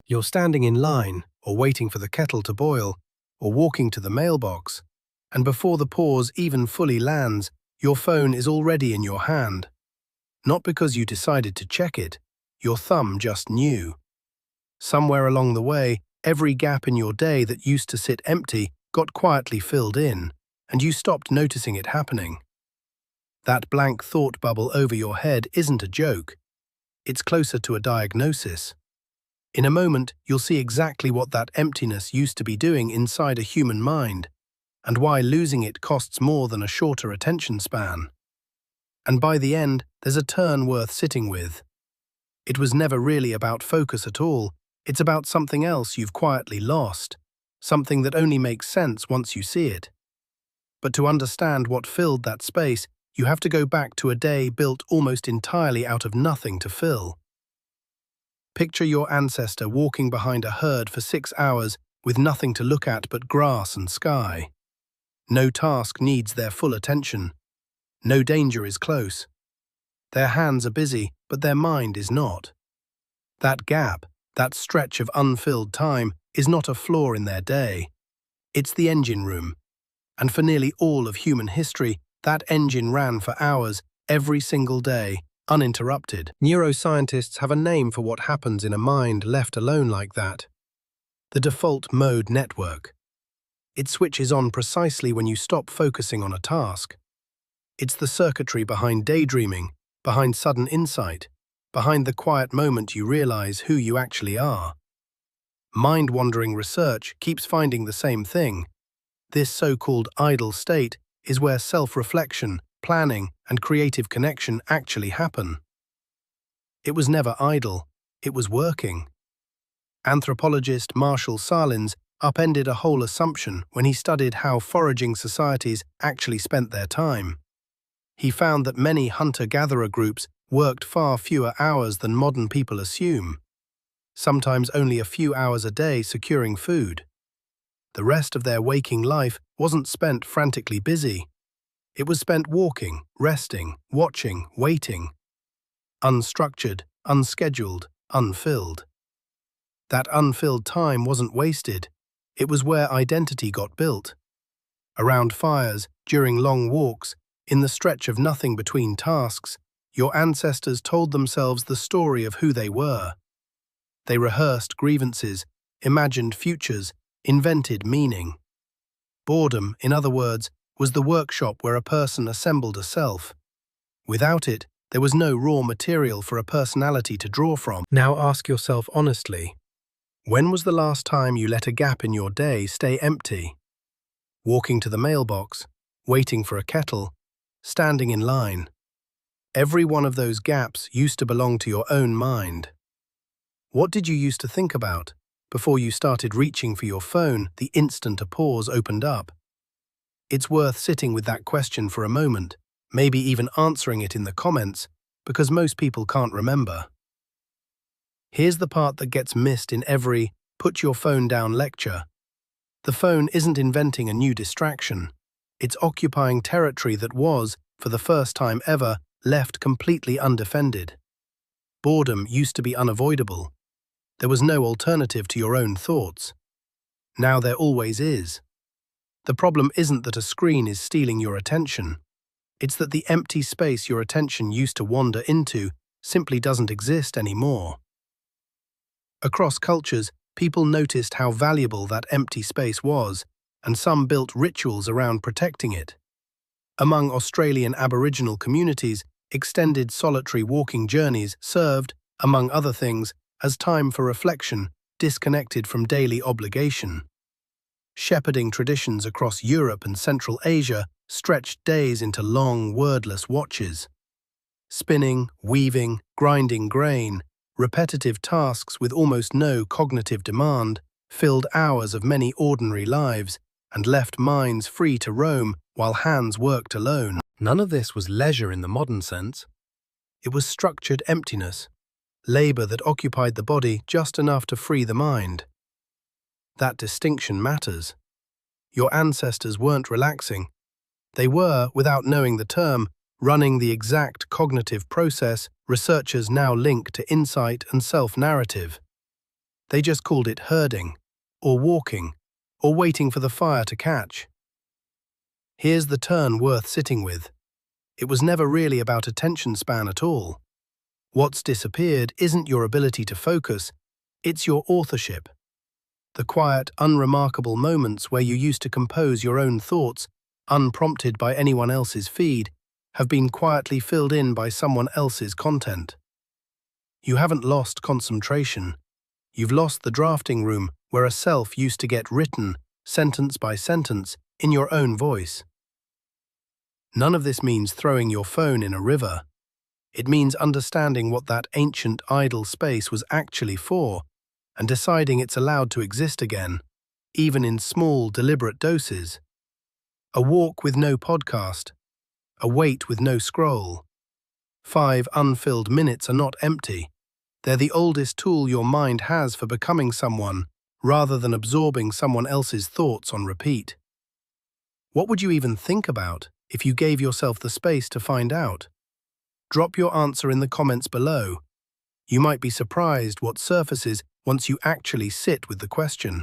You're standing in line, or waiting for the kettle to boil, or walking to the mailbox, and before the pause even fully lands, your phone is already in your hand. Not because you decided to check it, your thumb just knew. Somewhere along the way, every gap in your day that used to sit empty got quietly filled in, and you stopped noticing it happening. That blank thought bubble over your head isn't a joke. It's closer to a diagnosis. In a moment, you'll see exactly what that emptiness used to be doing inside a human mind, and why losing it costs more than a shorter attention span. And by the end, there's a turn worth sitting with. It was never really about focus at all. It's about something else you've quietly lost, something that only makes sense once you see it. But to understand what filled that space, you have to go back to a day built almost entirely out of nothing to fill. Picture your ancestor walking behind a herd for 6 hours with nothing to look at but grass and sky. No task needs their full attention. No danger is close. Their hands are busy, but their mind is not. That gap, that stretch of unfilled time, is not a flaw in their day. It's the engine room. And for nearly all of human history, that engine ran for hours, every single day, uninterrupted. Neuroscientists have a name for what happens in a mind left alone like that. The default mode network. It switches on precisely when you stop focusing on a task. It's the circuitry behind daydreaming, behind sudden insight, behind the quiet moment you realize who you actually are. Mind-wandering research keeps finding the same thing. This so-called idle state is where self-reflection, planning, and creative connection actually happen. It was never idle, it was working. Anthropologist Marshall Sahlins upended a whole assumption when he studied how foraging societies actually spent their time. He found that many hunter-gatherer groups worked far fewer hours than modern people assume, sometimes only a few hours a day securing food. The rest of their waking life wasn't spent frantically busy. It was spent walking, resting, watching, waiting. Unstructured, unscheduled, unfilled. That unfilled time wasn't wasted. It was where identity got built. Around fires, during long walks, in the stretch of nothing between tasks, your ancestors told themselves the story of who they were. They rehearsed grievances, imagined futures, invented meaning. Boredom, in other words, was the workshop where a person assembled a self. Without it, there was no raw material for a personality to draw from. Now ask yourself honestly, when was the last time you let a gap in your day stay empty? Walking to the mailbox, waiting for a kettle, standing in line. Every one of those gaps used to belong to your own mind. What did you used to think about before you started reaching for your phone the instant a pause opened up? It's worth sitting with that question for a moment, maybe even answering it in the comments, because most people can't remember. Here's the part that gets missed in every "put your phone down" lecture. The phone isn't inventing a new distraction. It's occupying territory that was, for the first time ever, left completely undefended. Boredom used to be unavoidable. There was no alternative to your own thoughts. Now there always is. The problem isn't that a screen is stealing your attention. It's that the empty space your attention used to wander into simply doesn't exist anymore. Across cultures, people noticed how valuable that empty space was, and some built rituals around protecting it. Among Australian Aboriginal communities, extended solitary walking journeys served, among other things, as time for reflection, disconnected from daily obligation. Shepherding traditions across Europe and Central Asia stretched days into long, wordless watches. Spinning, weaving, grinding grain, repetitive tasks with almost no cognitive demand, filled hours of many ordinary lives and left minds free to roam while hands worked alone. None of this was leisure in the modern sense. It was structured emptiness, labor that occupied the body just enough to free the mind. That distinction matters. Your ancestors weren't relaxing. They were, without knowing the term, running the exact cognitive process researchers now link to insight and self-narrative. They just called it herding, or walking, or waiting for the fire to catch. Here's the turn worth sitting with. It was never really about attention span at all. What's disappeared isn't your ability to focus, it's your authorship. The quiet, unremarkable moments where you used to compose your own thoughts, unprompted by anyone else's feed, have been quietly filled in by someone else's content. You haven't lost concentration. You've lost the drafting room where a self used to get written, sentence by sentence, in your own voice. None of this means throwing your phone in a river. It means understanding what that ancient idle space was actually for and deciding it's allowed to exist again, even in small, deliberate doses. A walk with no podcast. A wait with no scroll. 5 unfilled minutes are not empty. They're the oldest tool your mind has for becoming someone, rather than absorbing someone else's thoughts on repeat. What would you even think about if you gave yourself the space to find out? Drop your answer in the comments below. You might be surprised what surfaces once you actually sit with the question.